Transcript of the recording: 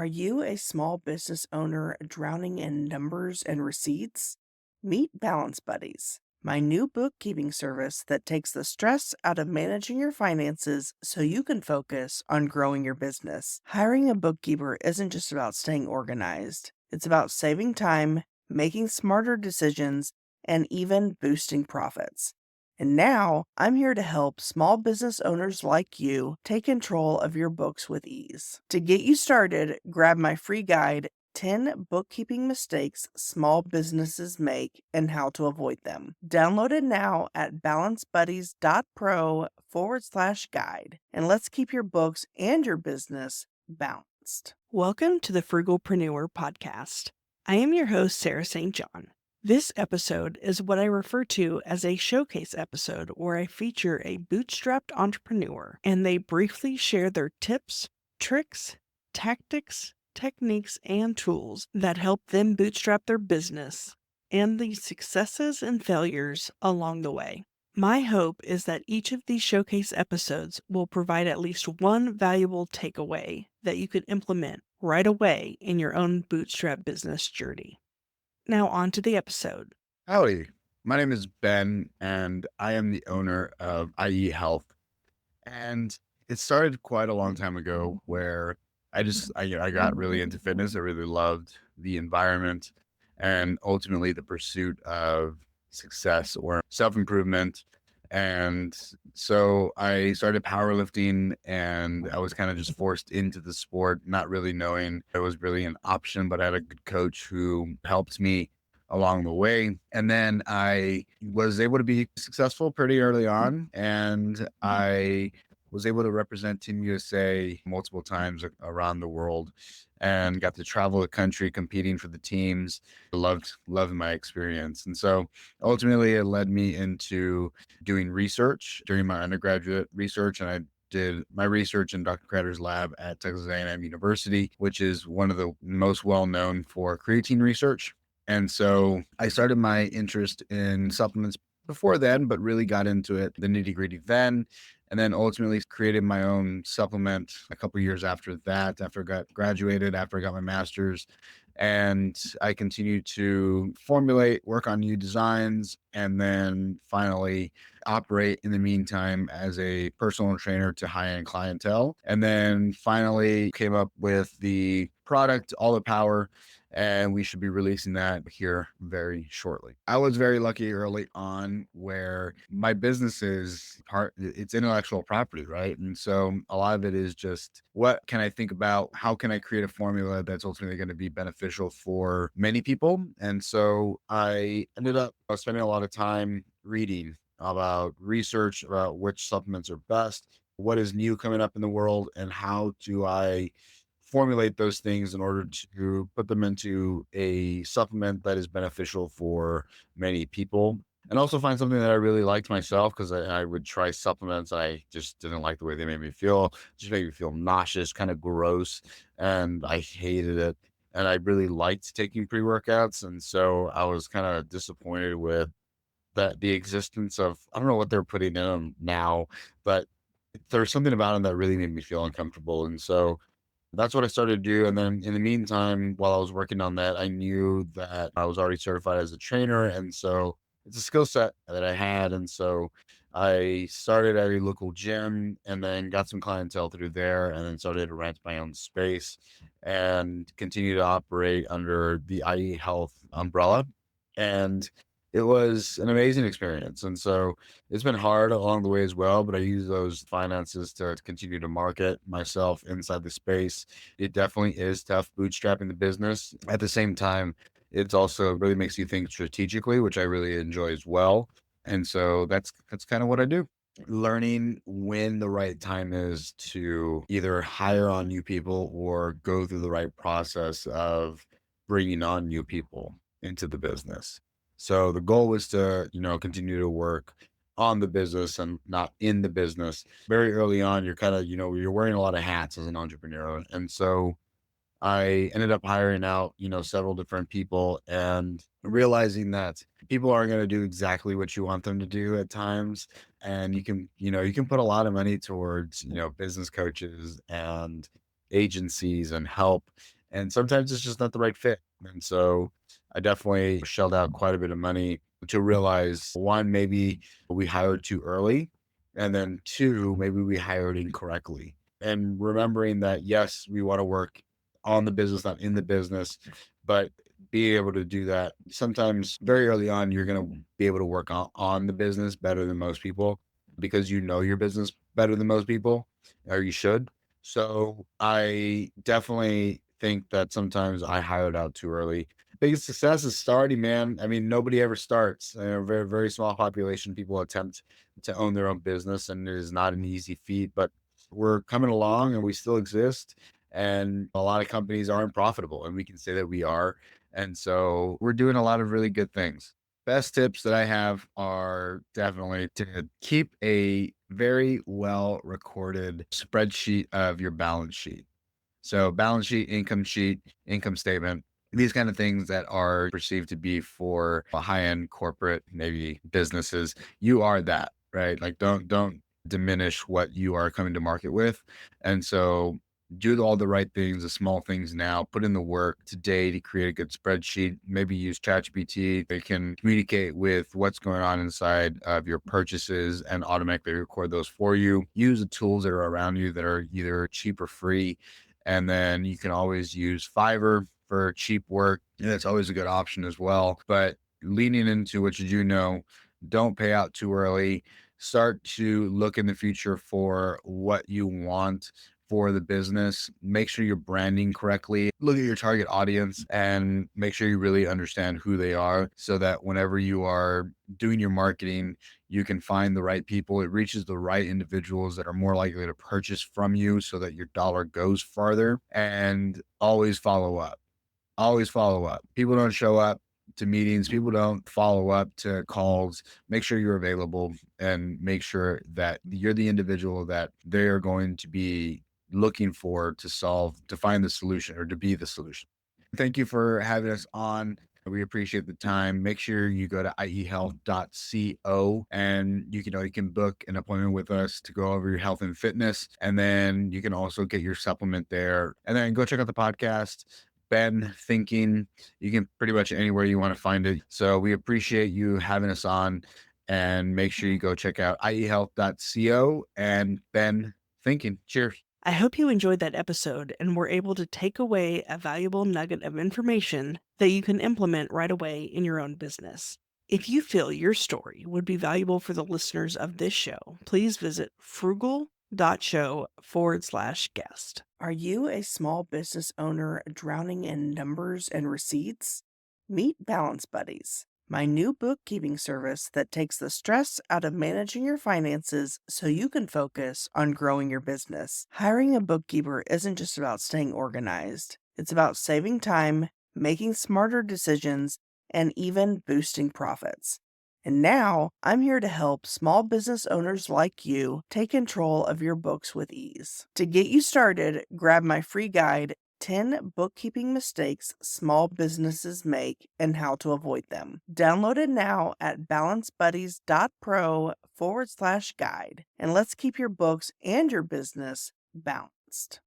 Are you a small business owner drowning in numbers and receipts? Meet Balance Buddies, my new bookkeeping service that takes the stress out of managing your finances so you can focus on growing your business. Hiring a bookkeeper isn't just about staying organized, it's about saving time, making smarter decisions, and even boosting profits. And now I'm here to help small business owners like you take control of your books with ease. To get you started, grab my free guide, 10 Bookkeeping Mistakes Small Businesses Make and How to Avoid Them. Download it now at balancebuddies.pro/guide. And let's keep your books and your business balanced. Welcome to the Frugalpreneur podcast. I am your host, Sarah St. John. This episode is what I refer to as a showcase episode where I feature a bootstrapped entrepreneur and they briefly share their tips, tricks, tactics, techniques, and tools that help them bootstrap their business and the successes and failures along the way. My hope is that each of these showcase episodes will provide at least one valuable takeaway that you could implement right away in your own bootstrap business journey. Now on to the episode. Howdy, my name is Ben, and I am the owner of IE Health. And it started quite a long time ago where I got really into fitness. I really loved the environment and ultimately the pursuit of success or self-improvement. And so I started powerlifting and I was kind of just forced into the sport, not really knowing it was really an option, but I had a good coach who helped me along the way. And then I was able to be successful pretty early on. And I was able to represent Team USA multiple times around the world and got to travel the country competing for the teams. Loved my experience. And so ultimately it led me into doing research during my undergraduate research. And I did my research in Dr. Crowder's lab at Texas A&M University, which is one of the most well-known for creatine research. And so I started my interest in supplements before then, but really got into it, the nitty gritty then. And then ultimately created my own supplement a couple of years after that, after I got graduated, after I got my master's. And I continued to formulate, work on new designs, and then finally operate in the meantime as a personal trainer to high-end clientele. And then finally came up with the product, All the Power, and we should be releasing that here very shortly. I was very lucky early on where my business is it's intellectual property, right? And so a lot of it is just what can I think about? How can I create a formula that's ultimately going to be beneficial for many people? And so I ended up spending a lot of time reading about research about which supplements are best, what is new coming up in the world, and how do I formulate those things in order to put them into a supplement that is beneficial for many people. And also find something that I really liked myself because I would try supplements. I just didn't like the way they made me feel. Just made me feel nauseous, kind of gross, and I hated it. And I really liked taking pre-workouts. And so I was kind of disappointed with the existence of, I don't know what they're putting in them now, but there's something about them that really made me feel uncomfortable. And so that's what I started to do. And then in the meantime, while I was working on that, I knew that I was already certified as a trainer. And so it's a skill set that I had. And so I started at a local gym and then got some clientele through there and then started to rent my own space and continue to operate under the IE Health umbrella. And it was an amazing experience. And so it's been hard along the way as well, but I use those finances to continue to market myself inside the space. It definitely is tough bootstrapping the business. At the same time, it's also really makes you think strategically, which I really enjoy as well. And so that's kind of what I do. Learning when the right time is to either hire on new people or go through the right process of bringing on new people into the business. So the goal was to, continue to work on the business and not in the business. Very early on, you're kind of, you're wearing a lot of hats as an entrepreneur. And so I ended up hiring out, several different people and realizing that people aren't going to do exactly what you want them to do at times. And you can put a lot of money towards, business coaches and agencies and help. And sometimes it's just not the right fit. And so I definitely shelled out quite a bit of money to realize one, maybe we hired too early. And then two, maybe we hired incorrectly. And remembering that, yes, we want to work on the business, not in the business, but being able to do that sometimes very early on, you're going to be able to work on the business better than most people because you know your business better than most people, or you should. So I definitely think that sometimes I hired out too early. Biggest success is starting, man. I mean, nobody ever starts. Very, very small population of people attempt to own their own business, and it is not an easy feat, but we're coming along and we still exist. And a lot of companies aren't profitable, and we can say that we are. And so we're doing a lot of really good things. Best tips that I have are definitely to keep a very well recorded spreadsheet of your balance sheet. So balance sheet, income statement, these kind of things that are perceived to be for a high-end corporate, maybe businesses, you are that, right? Like don't diminish what you are coming to market with. And so do all the right things, the small things now, put in the work today to create a good spreadsheet. Maybe use ChatGPT. They can communicate with what's going on inside of your purchases and automatically record those for you. Use the tools that are around you that are either cheap or free, and then you can always use Fiverr for cheap work. And that's always a good option as well. But leaning into what you do know, don't pay out too early. Start to look in the future for what you want for the business. Make sure you're branding correctly. Look at your target audience and make sure you really understand who they are so that whenever you are doing your marketing, you can find the right people. It reaches the right individuals that are more likely to purchase from you so that your dollar goes farther. And always follow up. Always follow up. People don't show up to meetings. People don't follow up to calls. Make sure you're available and make sure that you're the individual that they are going to be looking for to solve, to find the solution or to be the solution. Thank you for having us on. We appreciate the time. Make sure you go to iehealth.co and you can book an appointment with us to go over your health and fitness. And then you can also get your supplement there. And then go check out the podcast, Ben Thinking. You can pretty much anywhere you want to find it. So we appreciate you having us on, and make sure you go check out iehealth.co and Ben Thinking. Cheers. I hope you enjoyed that episode and were able to take away a valuable nugget of information that you can implement right away in your own business. If you feel your story would be valuable for the listeners of this show, please visit frugal.show/guest. Are you a small business owner drowning in numbers and receipts? Meet Balance Buddies, my new bookkeeping service that takes the stress out of managing your finances so you can focus on growing your business. Hiring a bookkeeper isn't just about staying organized, it's about saving time, making smarter decisions, and even boosting profits. And now I'm here to help small business owners like you take control of your books with ease. To get you started, grab my free guide, 10 bookkeeping mistakes small businesses make and how to avoid them. Download it now at balancebuddies.pro/guide. And let's keep your books and your business balanced.